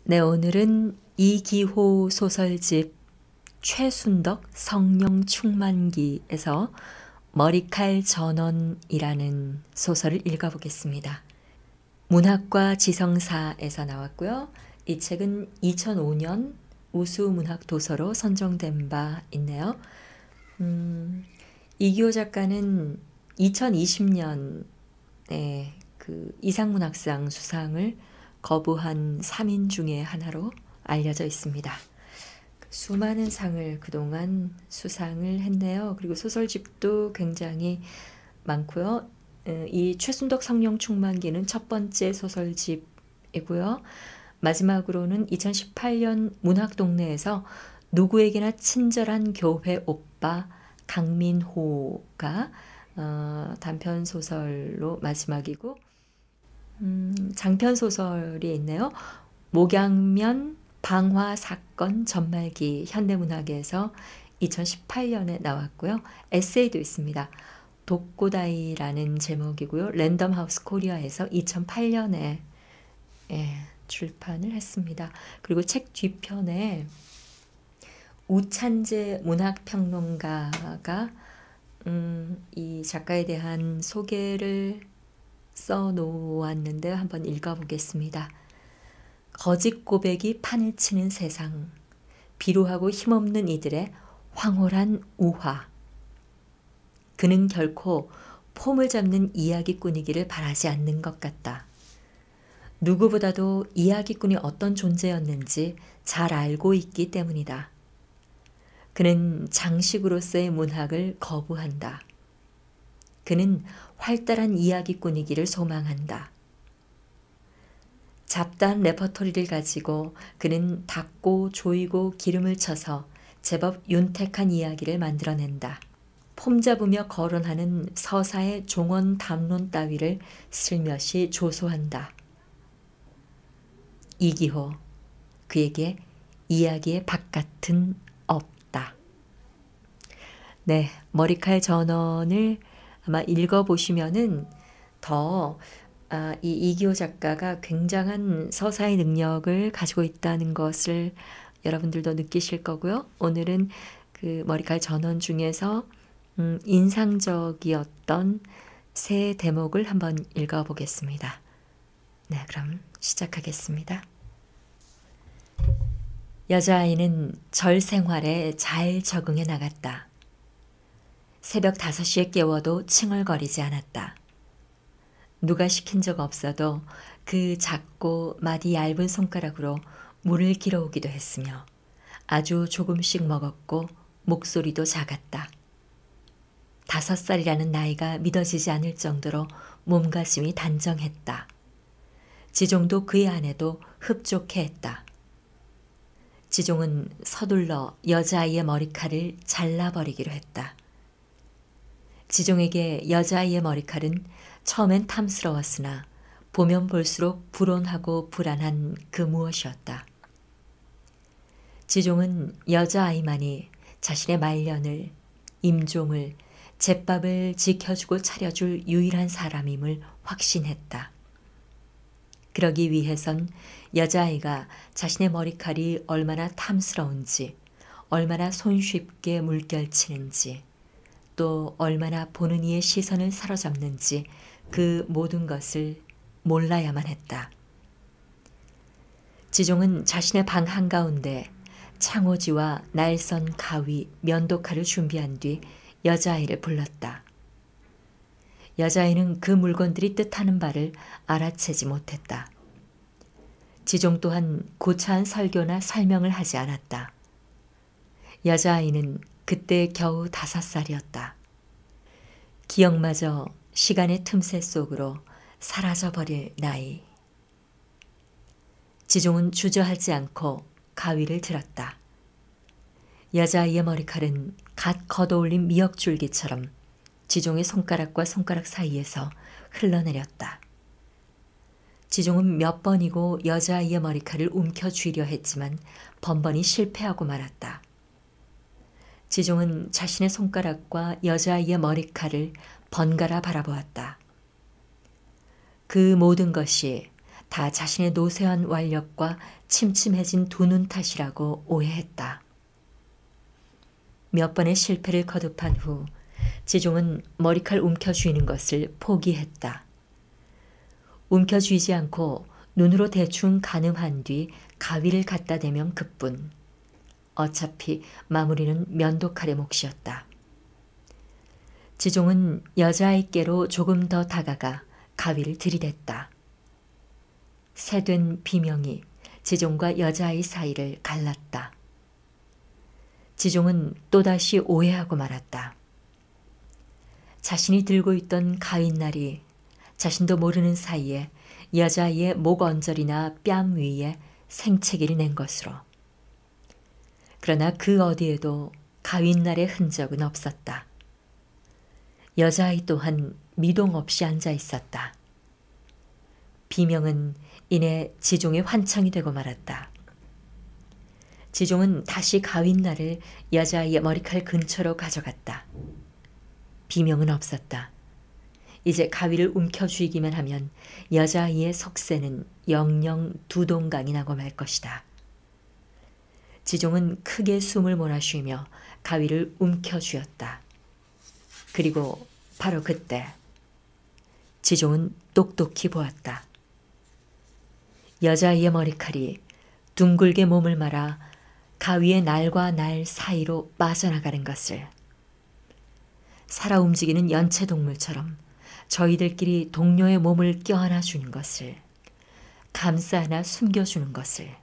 네, 오늘은 이기호 소설집 최순덕 성령 충만기에서 머리칼 전원이라는 소설을 읽어보겠습니다. 문학과 지성사에서 나왔고요. 이 책은 2005년 우수문학도서로 선정된 바 있네요. 이기호 작가는 2020년에 그 이상문학상 수상을 거부한 3인 중에 하나로 알려져 있습니다. 수많은 상을 그동안 수상을 했네요. 그리고 소설집도 굉장히 많고요. 이 최순덕 성령 충만기는 첫 번째 소설집이고요. 마지막으로는 2018년 문학동네에서 누구에게나 친절한 교회 오빠 강민호가 단편 소설로 마지막이고, 장편 소설이 있네요. 목양면 방화 사건 전말기 현대문학에서 2018년에 나왔고요. 에세이도 있습니다. 독고다이라는 제목이고요. 랜덤하우스 코리아에서 2008년에 출판을 했습니다. 그리고 책 뒤편에 우찬재 문학평론가가 이 작가에 대한 소개를 써놓았는데 한번 읽어보겠습니다. 거짓 고백이 판을 치는 세상, 비루하고 힘없는 이들의 황홀한 우화. 그는 결코 폼을 잡는 이야기꾼이기를 바라지 않는 것 같다. 누구보다도 이야기꾼이 어떤 존재였는지 잘 알고 있기 때문이다. 그는 장식으로서의 문학을 거부한다. 그는 활달한 이야기꾼이기를 소망한다. 잡다한 레퍼토리를 가지고 그는 닦고 조이고 기름을 쳐서 제법 윤택한 이야기를 만들어낸다. 폼 잡으며 거론하는 서사의 종언 담론 따위를 슬며시 조소한다. 이기호, 그에게 이야기의 바깥은 없다. 네, 머리칼 전원을 아마 읽어보시면은 더 이 이기호 작가가 굉장한 서사의 능력을 가지고 있다는 것을 여러분들도 느끼실 거고요. 오늘은 그 머리칼 전원 중에서 인상적이었던 세 대목을 한번 읽어보겠습니다. 네, 그럼 시작하겠습니다. 여자아이는 절 생활에 잘 적응해 나갔다. 새벽 5시에 깨워도 칭얼거리지 않았다. 누가 시킨 적 없어도 그 작고 마디 얇은 손가락으로 물을 길어오기도 했으며 아주 조금씩 먹었고 목소리도 작았다. 5살이라는 나이가 믿어지지 않을 정도로 몸가짐이 단정했다. 지종도 그의 아내도 흡족해 했다. 지종은 서둘러 여자아이의 머리칼을 잘라버리기로 했다. 지종에게 여자아이의 머리칼은 처음엔 탐스러웠으나 보면 볼수록 불온하고 불안한 그 무엇이었다. 지종은 여자아이만이 자신의 말년을, 임종을, 제밥을 지켜주고 차려줄 유일한 사람임을 확신했다. 그러기 위해선 여자아이가 자신의 머리칼이 얼마나 탐스러운지, 얼마나 손쉽게 물결치는지, 또 얼마나 보는 이의 시선을 사로잡는지 그 모든 것을 몰라야만 했다. 지종은 자신의 방 한가운데 창호지와 날선 가위, 면도칼을 준비한 뒤 여자아이를 불렀다. 여자아이는 그 물건들이 뜻하는 바를 알아채지 못했다. 지종 또한 고차한 설교나 설명을 하지 않았다. 여자아이는 그때 겨우 5살이었다. 기억마저 시간의 틈새 속으로 사라져버릴 나이. 지종은 주저하지 않고 가위를 들었다. 여자아이의 머리칼은 갓 걷어올린 미역줄기처럼 지종의 손가락과 손가락 사이에서 흘러내렸다. 지종은 몇 번이고 여자아이의 머리칼을 움켜쥐려 했지만 번번이 실패하고 말았다. 지종은 자신의 손가락과 여자아이의 머리칼을 번갈아 바라보았다. 그 모든 것이 다 자신의 노쇠한 완력과 침침해진 두 눈 탓이라고 오해했다. 몇 번의 실패를 거듭한 후 지종은 머리칼 움켜쥐는 것을 포기했다. 움켜쥐지 않고 눈으로 대충 가늠한 뒤 가위를 갖다 대면 그뿐. 어차피 마무리는 면도칼의 몫이었다. 지종은 여자아이께로 조금 더 다가가 가위를 들이댔다. 새된 비명이 지종과 여자아이 사이를 갈랐다. 지종은 또다시 오해하고 말았다. 자신이 들고 있던 가윗날이 자신도 모르는 사이에 여자아이의 목 언저리나 뺨 위에 생채기를 낸 것으로. 그러나 그 어디에도 가윗날의 흔적은 없었다. 여자아이 또한 미동 없이 앉아 있었다. 비명은 이내 지종의 환청이 되고 말았다. 지종은 다시 가윗날을 여자아이의 머리칼 근처로 가져갔다. 비명은 없었다. 이제 가위를 움켜쥐기만 하면 여자아이의 속세는 영영 두 동강이 나고 말 것이다. 지종은 크게 숨을 몰아쉬며 가위를 움켜쥐었다. 그리고 바로 그때 지종은 똑똑히 보았다. 여자아이의 머리칼이 둥글게 몸을 말아 가위의 날과 날 사이로 빠져나가는 것을. 살아 움직이는 연체동물처럼 저희들끼리 동료의 몸을 껴안아 주는 것을, 감싸 안아 숨겨주는 것을.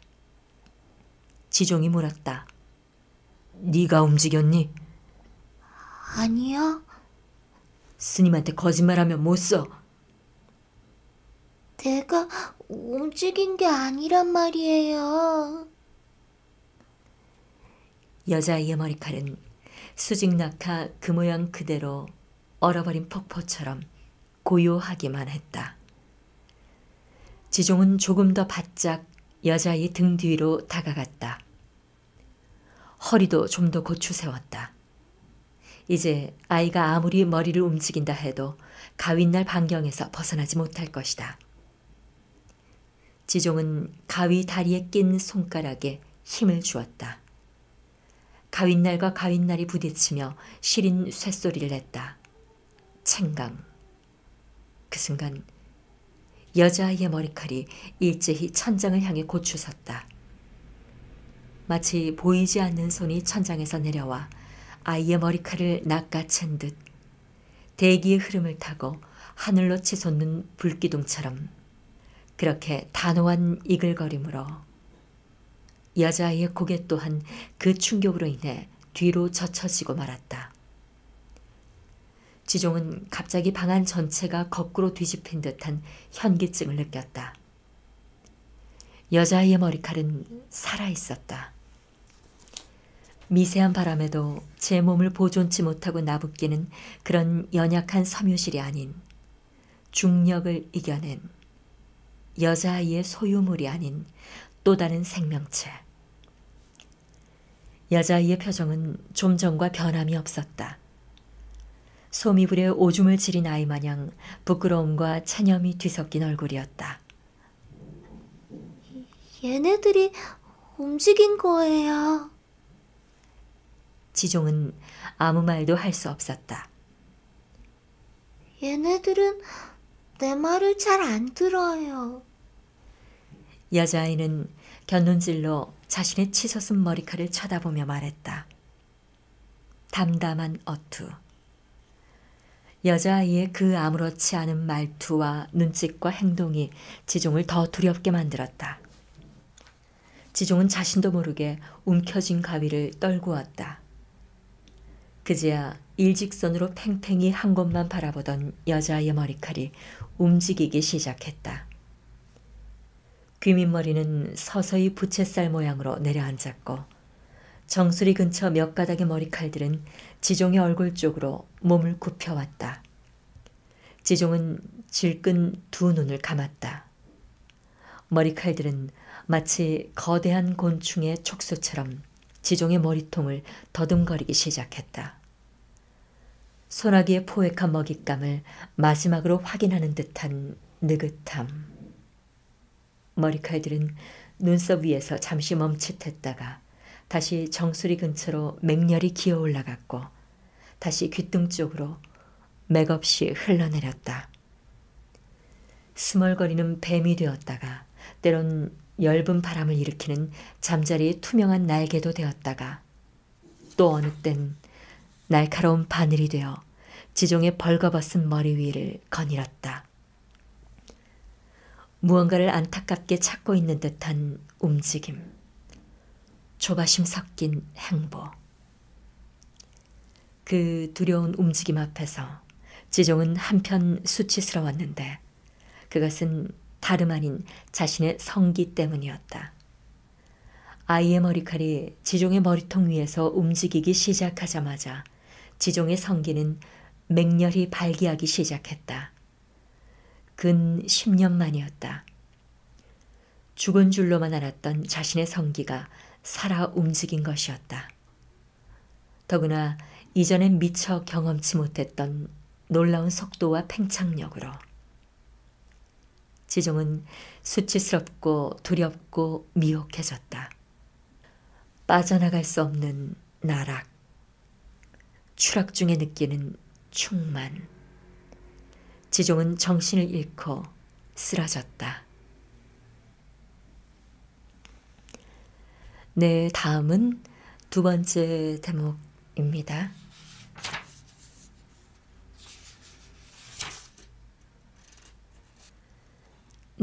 지종이 물었다. 네가 움직였니? 아니요. 스님한테 거짓말하면 못 써. 내가 움직인 게 아니란 말이에요. 여자아이의 머리칼은 수직낙하 그 모양 그대로 얼어버린 폭포처럼 고요하기만 했다. 지종은 조금 더 바짝 여자아이 등 뒤로 다가갔다. 허리도 좀 더 고추 세웠다. 이제 아이가 아무리 머리를 움직인다 해도 가윗날 반경에서 벗어나지 못할 것이다. 지종은 가위 다리에 낀 손가락에 힘을 주었다. 가윗날과 가윗날이 부딪히며 시린 쇳소리를 냈다. 챙강. 그 순간 여자아이의 머리칼이 일제히 천장을 향해 고추섰다. 마치 보이지 않는 손이 천장에서 내려와 아이의 머리칼을 낚아챈 듯 대기의 흐름을 타고 하늘로 치솟는 불기둥처럼 그렇게 단호한 이글거림으로 여자아이의 고개 또한 그 충격으로 인해 뒤로 젖혀지고 말았다. 지종은 갑자기 방 안 전체가 거꾸로 뒤집힌 듯한 현기증을 느꼈다. 여자아이의 머리칼은 살아있었다. 미세한 바람에도 제 몸을 보존치 못하고 나부끼는 그런 연약한 섬유질이 아닌 중력을 이겨낸 여자아이의 소유물이 아닌 또 다른 생명체. 여자아이의 표정은 좀 전과 변함이 없었다. 소미불에 오줌을 지린 아이 마냥 부끄러움과 체념이 뒤섞인 얼굴이었다. 얘네들이 움직인 거예요. 지종은 아무 말도 할 수 없었다. 얘네들은 내 말을 잘 안 들어요. 여자아이는 곁눈질로 자신의 치솟은 머리칼을 쳐다보며 말했다. 담담한 어투. 여자아이의 그 아무렇지 않은 말투와 눈짓과 행동이 지종을 더 두렵게 만들었다. 지종은 자신도 모르게 움켜쥔 가위를 떨구었다. 그제야 일직선으로 팽팽히 한 곳만 바라보던 여자아이의 머리칼이 움직이기 시작했다. 귀밑머리는 서서히 부채살 모양으로 내려앉았고 정수리 근처 몇 가닥의 머리칼들은 지종의 얼굴 쪽으로 몸을 굽혀왔다. 지종은 질끈 두 눈을 감았다. 머리칼들은 마치 거대한 곤충의 촉수처럼 지종의 머리통을 더듬거리기 시작했다. 소나기의 포획한 먹잇감을 마지막으로 확인하는 듯한 느긋함. 머리칼들은 눈썹 위에서 잠시 멈칫했다가 다시 정수리 근처로 맹렬히 기어 올라갔고 다시 귓등 쪽으로 맥없이 흘러내렸다. 스멀거리는 뱀이 되었다가 때론 엷은 바람을 일으키는 잠자리의 투명한 날개도 되었다가 또 어느 땐 날카로운 바늘이 되어 지종의 벌거벗은 머리 위를 거닐었다. 무언가를 안타깝게 찾고 있는 듯한 움직임, 조바심 섞인 행보. 그 두려운 움직임 앞에서 지종은 한편 수치스러웠는데 그것은 다름 아닌 자신의 성기 때문이었다. 아이의 머리칼이 지종의 머리통 위에서 움직이기 시작하자마자 지종의 성기는 맹렬히 발기하기 시작했다. 근 10년 만이었다. 죽은 줄로만 알았던 자신의 성기가 살아 움직인 것이었다. 더구나 이전엔 미처 경험치 못했던 놀라운 속도와 팽창력으로. 지종은 수치스럽고 두렵고 미혹해졌다. 빠져나갈 수 없는 나락, 추락 중에 느끼는 충만. 지종은 정신을 잃고 쓰러졌다. 네, 다음은 두 번째 대목입니다.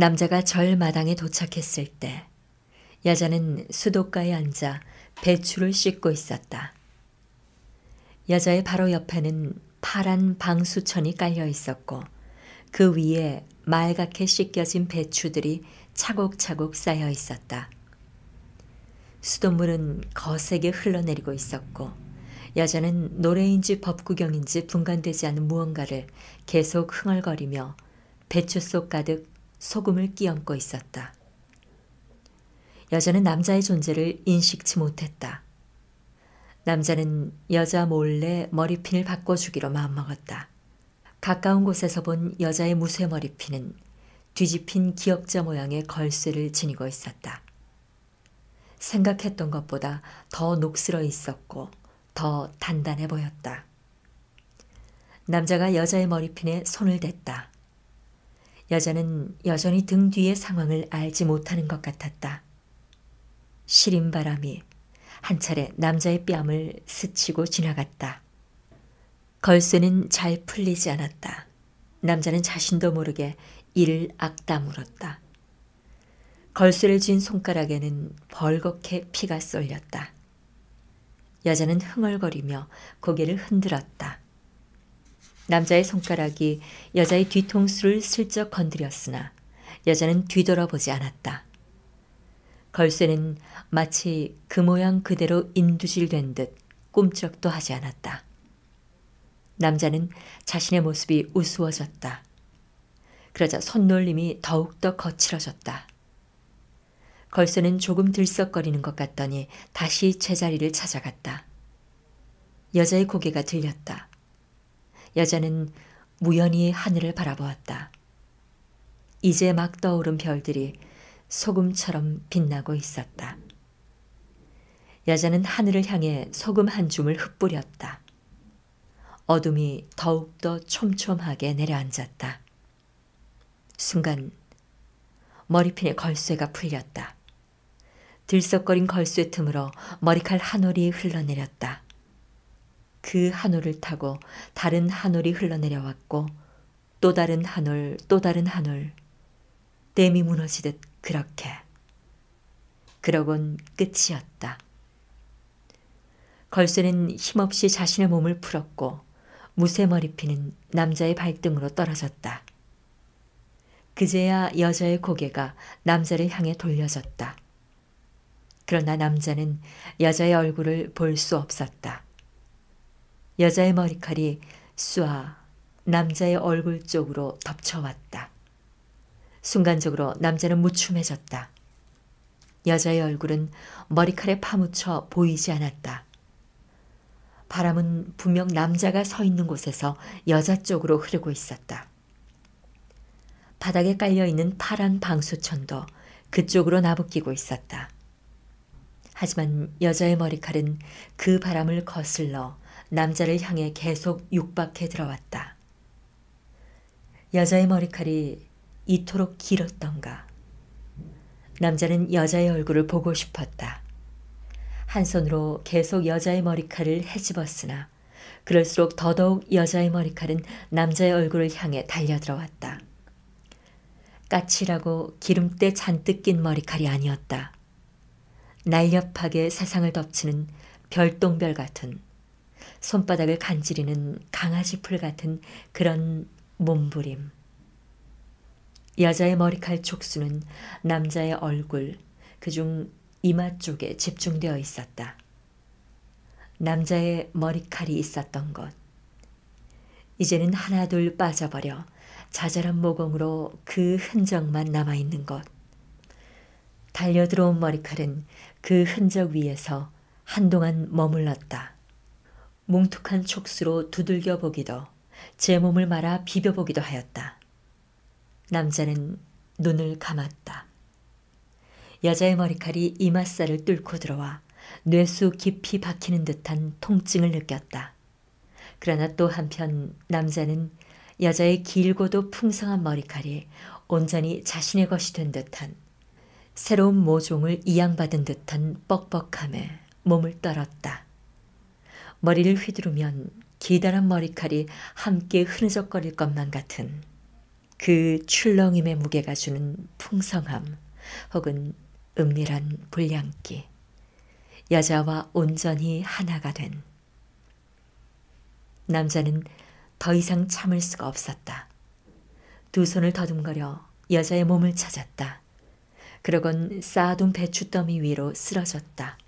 남자가 절 마당에 도착했을 때 여자는 수도가에 앉아 배추를 씻고 있었다. 여자의 바로 옆에는 파란 방수천이 깔려 있었고 그 위에 말갛게 씻겨진 배추들이 차곡차곡 쌓여 있었다. 수돗물은 거세게 흘러내리고 있었고 여자는 노래인지 법구경인지 분간되지 않는 무언가를 계속 흥얼거리며 배추 속 가득 소금을 끼얹고 있었다. 여자는 남자의 존재를 인식치 못했다. 남자는 여자 몰래 머리핀을 바꿔주기로 마음먹었다. 가까운 곳에서 본 여자의 무쇠 머리핀은 뒤집힌 기역자 모양의 걸쇠를 지니고 있었다. 생각했던 것보다 더 녹슬어 있었고 더 단단해 보였다. 남자가 여자의 머리핀에 손을 댔다. 여자는 여전히 등 뒤의 상황을 알지 못하는 것 같았다. 시린 바람이 한 차례 남자의 뺨을 스치고 지나갔다. 걸쇠는 잘 풀리지 않았다. 남자는 자신도 모르게 이를 악다물었다. 걸쇠를 쥔 손가락에는 벌겋게 피가 쏠렸다. 여자는 흥얼거리며 고개를 흔들었다. 남자의 손가락이 여자의 뒤통수를 슬쩍 건드렸으나 여자는 뒤돌아보지 않았다. 걸쇠는 마치 그 모양 그대로 인두질된 듯 꿈쩍도 하지 않았다. 남자는 자신의 모습이 우스워졌다. 그러자 손놀림이 더욱더 거칠어졌다. 걸쇠는 조금 들썩거리는 것 같더니 다시 제자리를 찾아갔다. 여자의 고개가 들렸다. 여자는 무연히 하늘을 바라보았다. 이제 막 떠오른 별들이 소금처럼 빛나고 있었다. 여자는 하늘을 향해 소금 한 줌을 흩뿌렸다. 어둠이 더욱더 촘촘하게 내려앉았다. 순간 머리핀의 걸쇠가 풀렸다. 들썩거린 걸쇠 틈으로 머리칼 한 올이 흘러내렸다. 그 한 올을 타고 다른 한 올이 흘러내려왔고 또 다른 한 올, 또 다른 한 올. 댐이 무너지듯 그렇게. 그러곤 끝이었다. 걸쇠는 힘없이 자신의 몸을 풀었고 무쇠 머리핀은 남자의 발등으로 떨어졌다. 그제야 여자의 고개가 남자를 향해 돌려졌다. 그러나 남자는 여자의 얼굴을 볼 수 없었다. 여자의 머리칼이 쏴 남자의 얼굴 쪽으로 덮쳐왔다. 순간적으로 남자는 무춤해졌다. 여자의 얼굴은 머리칼에 파묻혀 보이지 않았다. 바람은 분명 남자가 서 있는 곳에서 여자 쪽으로 흐르고 있었다. 바닥에 깔려있는 파란 방수천도 그쪽으로 나부끼고 있었다. 하지만 여자의 머리칼은 그 바람을 거슬러 남자를 향해 계속 육박해 들어왔다. 여자의 머리칼이 이토록 길었던가. 남자는 여자의 얼굴을 보고 싶었다. 한 손으로 계속 여자의 머리칼을 헤집었으나 그럴수록 더더욱 여자의 머리칼은 남자의 얼굴을 향해 달려들어왔다. 까칠하고 기름때 잔뜩 낀 머리칼이 아니었다. 날렵하게 세상을 덮치는 별똥별 같은, 손바닥을 간지리는 강아지 풀 같은 그런 몸부림. 여자의 머리칼 촉수는 남자의 얼굴, 그중 이마 쪽에 집중되어 있었다. 남자의 머리칼이 있었던 것. 이제는 하나둘 빠져버려 자잘한 모공으로 그 흔적만 남아있는 것. 달려들어온 머리칼은 그 흔적 위에서 한동안 머물렀다. 뭉툭한 촉수로 두들겨 보기도, 제 몸을 말아 비벼보기도 하였다. 남자는 눈을 감았다. 여자의 머리칼이 이마살을 뚫고 들어와 뇌수 깊이 박히는 듯한 통증을 느꼈다. 그러나 또 한편 남자는 여자의 길고도 풍성한 머리칼이 온전히 자신의 것이 된 듯한, 새로운 모종을 이양받은 듯한 뻑뻑함에 몸을 떨었다. 머리를 휘두르면 기다란 머리칼이 함께 흐느적거릴 것만 같은 그 출렁임의 무게가 주는 풍성함 혹은 은밀한 불량기. 여자와 온전히 하나가 된. 남자는 더 이상 참을 수가 없었다. 두 손을 더듬거려 여자의 몸을 찾았다. 그러곤 쌓아둔 배추더미 위로 쓰러졌다.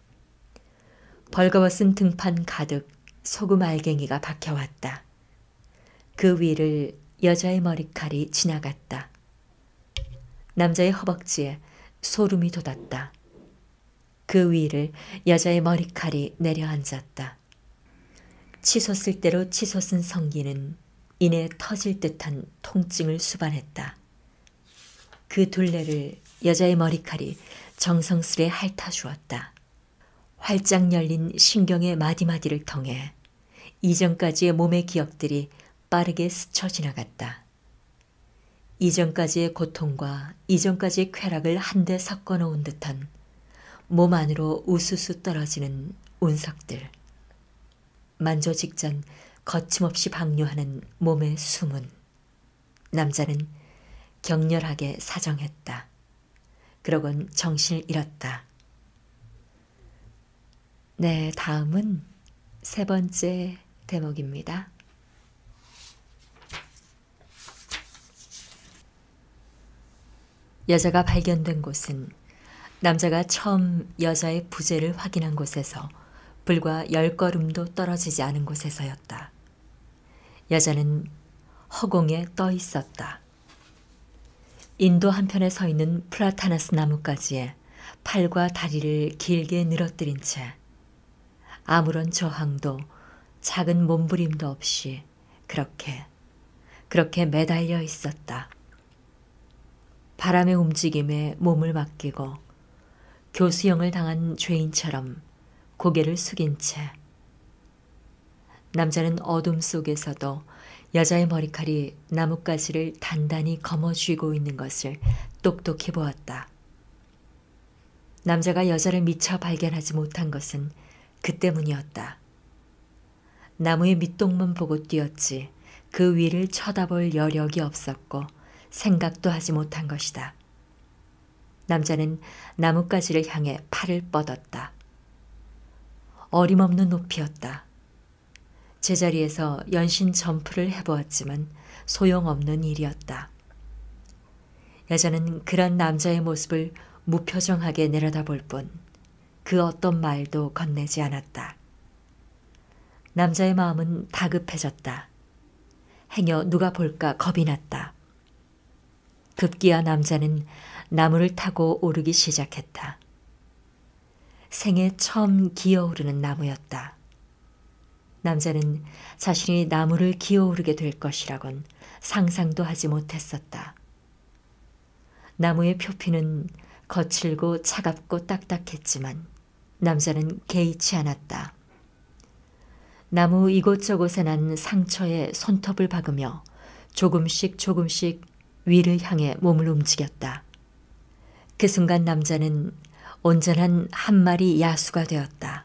벌거벗은 등판 가득 소금 알갱이가 박혀왔다. 그 위를 여자의 머리칼이 지나갔다. 남자의 허벅지에 소름이 돋았다. 그 위를 여자의 머리칼이 내려앉았다. 치솟을 대로 치솟은 성기는 이내 터질 듯한 통증을 수반했다. 그 둘레를 여자의 머리칼이 정성스레 핥아주었다. 활짝 열린 신경의 마디마디를 통해 이전까지의 몸의 기억들이 빠르게 스쳐 지나갔다. 이전까지의 고통과 이전까지의 쾌락을 한데 섞어 놓은 듯한 몸 안으로 우수수 떨어지는 운석들. 만조 직전 거침없이 방류하는 몸의 숨은. 남자는 격렬하게 사정했다. 그러곤 정신을 잃었다. 네, 다음은 세 번째 대목입니다. 여자가 발견된 곳은 남자가 처음 여자의 부재를 확인한 곳에서 불과 10걸음도 떨어지지 않은 곳에서였다. 여자는 허공에 떠 있었다. 인도 한편에 서 있는 플라타나스 나무가지에 팔과 다리를 길게 늘어뜨린 채 아무런 저항도 작은 몸부림도 없이 그렇게 매달려 있었다. 바람의 움직임에 몸을 맡기고 교수형을 당한 죄인처럼 고개를 숙인 채. 남자는 어둠 속에서도 여자의 머리칼이 나뭇가지를 단단히 거머쥐고 있는 것을 똑똑히 보았다. 남자가 여자를 미처 발견하지 못한 것은 그 때문이었다. 나무의 밑동만 보고 뛰었지 그 위를 쳐다볼 여력이 없었고 생각도 하지 못한 것이다. 남자는 나뭇가지를 향해 팔을 뻗었다. 어림없는 높이였다. 제자리에서 연신 점프를 해보았지만 소용없는 일이었다. 여자는 그런 남자의 모습을 무표정하게 내려다볼 뿐 그 어떤 말도 건네지 않았다. 남자의 마음은 다급해졌다. 행여 누가 볼까 겁이 났다. 급기야 남자는 나무를 타고 오르기 시작했다. 생애 처음 기어오르는 나무였다. 남자는 자신이 나무를 기어오르게 될 것이라곤 상상도 하지 못했었다. 나무의 표피는 거칠고 차갑고 딱딱했지만 남자는 개의치 않았다. 나무 이곳저곳에 난 상처에 손톱을 박으며 조금씩 위를 향해 몸을 움직였다. 그 순간 남자는 온전한 한 마리 야수가 되었다.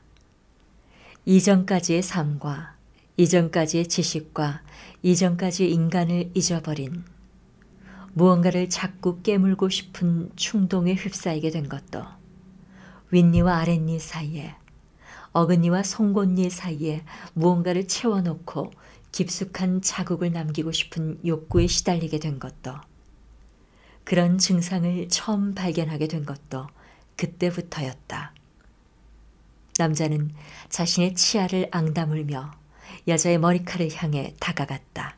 이전까지의 삶과 이전까지의 지식과 이전까지의 인간을 잊어버린 무언가를 자꾸 깨물고 싶은 충동에 휩싸이게 된 것도 윗니와 아랫니 사이에 어금니와 송곳니 사이에 무언가를 채워놓고 깊숙한 자국을 남기고 싶은 욕구에 시달리게 된 것도 그런 증상을 처음 발견하게 된 것도 그때부터였다. 남자는 자신의 치아를 앙다물며 여자의 머리칼을 향해 다가갔다.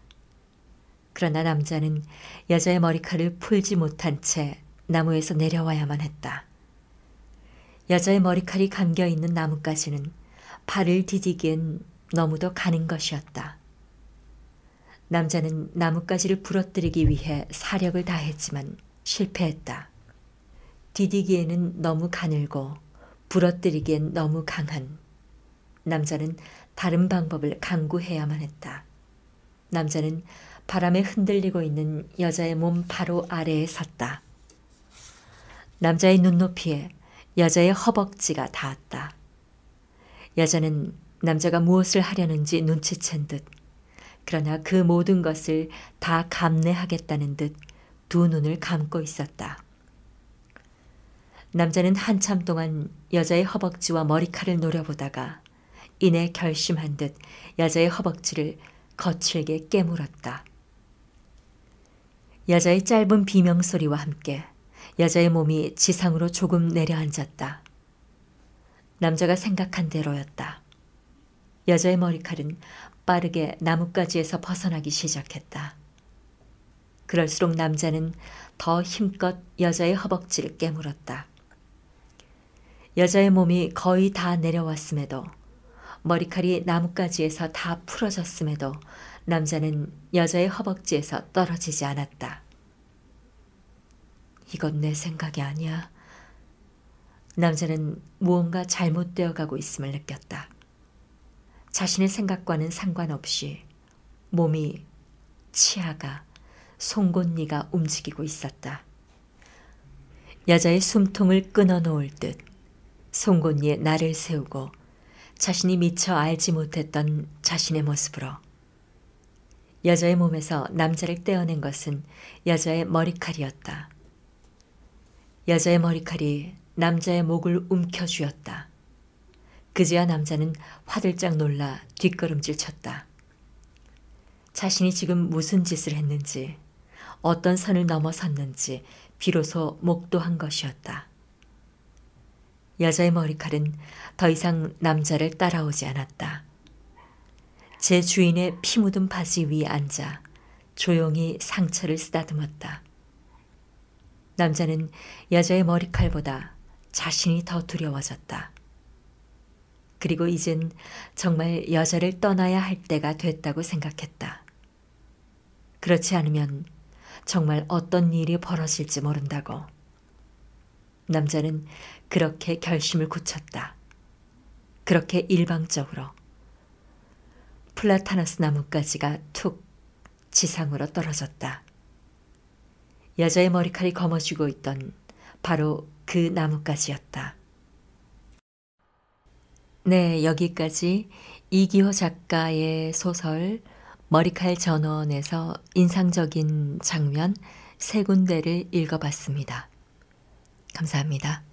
그러나 남자는 여자의 머리칼을 풀지 못한 채 나무에서 내려와야만 했다. 여자의 머리칼이 감겨있는 나뭇가지는 발을 디디기엔 너무도 가는 것이었다. 남자는 나뭇가지를 부러뜨리기 위해 사력을 다했지만 실패했다. 디디기에는 너무 가늘고 부러뜨리기엔 너무 강한 남자는 다른 방법을 강구해야만 했다. 남자는 바람에 흔들리고 있는 여자의 몸 바로 아래에 섰다. 남자의 눈높이에 여자의 허벅지가 닿았다. 여자는 남자가 무엇을 하려는지 눈치챈 듯 그러나 그 모든 것을 다 감내하겠다는 듯 두 눈을 감고 있었다. 남자는 한참 동안 여자의 허벅지와 머리칼을 노려보다가 이내 결심한 듯 여자의 허벅지를 거칠게 깨물었다. 여자의 짧은 비명소리와 함께 여자의 몸이 지상으로 조금 내려앉았다. 남자가 생각한 대로였다. 여자의 머리칼은 빠르게 나뭇가지에서 벗어나기 시작했다. 그럴수록 남자는 더 힘껏 여자의 허벅지를 깨물었다. 여자의 몸이 거의 다 내려왔음에도 머리칼이 나뭇가지에서 다 풀어졌음에도 남자는 여자의 허벅지에서 떨어지지 않았다. 이건 내 생각이 아니야. 남자는 무언가 잘못되어 가고 있음을 느꼈다. 자신의 생각과는 상관없이 몸이, 치아가, 송곳니가 움직이고 있었다. 여자의 숨통을 끊어놓을 듯 송곳니에 날을 세우고 자신이 미처 알지 못했던 자신의 모습으로 여자의 몸에서 남자를 떼어낸 것은 여자의 머리칼이었다. 여자의 머리칼이 남자의 목을 움켜쥐었다. 그제야 남자는 화들짝 놀라 뒷걸음질 쳤다. 자신이 지금 무슨 짓을 했는지, 어떤 선을 넘어섰는지 비로소 목도한 것이었다. 여자의 머리칼은 더 이상 남자를 따라오지 않았다. 제 주인의 피 묻은 바지 위에 앉아 조용히 상처를 쓰다듬었다. 남자는 여자의 머리칼보다 자신이 더 두려워졌다. 그리고 이젠 정말 여자를 떠나야 할 때가 됐다고 생각했다. 그렇지 않으면 정말 어떤 일이 벌어질지 모른다고. 남자는 그렇게 결심을 굳혔다. 그렇게 일방적으로. 플라타너스 나뭇가지가 툭 지상으로 떨어졌다. 여자의 머리칼이 거머쥐고 있던 바로 그 나뭇가지였다. 네, 여기까지 이기호 작가의 소설 머리칼 전원에서 인상적인 장면 세 군데를 읽어봤습니다. 감사합니다.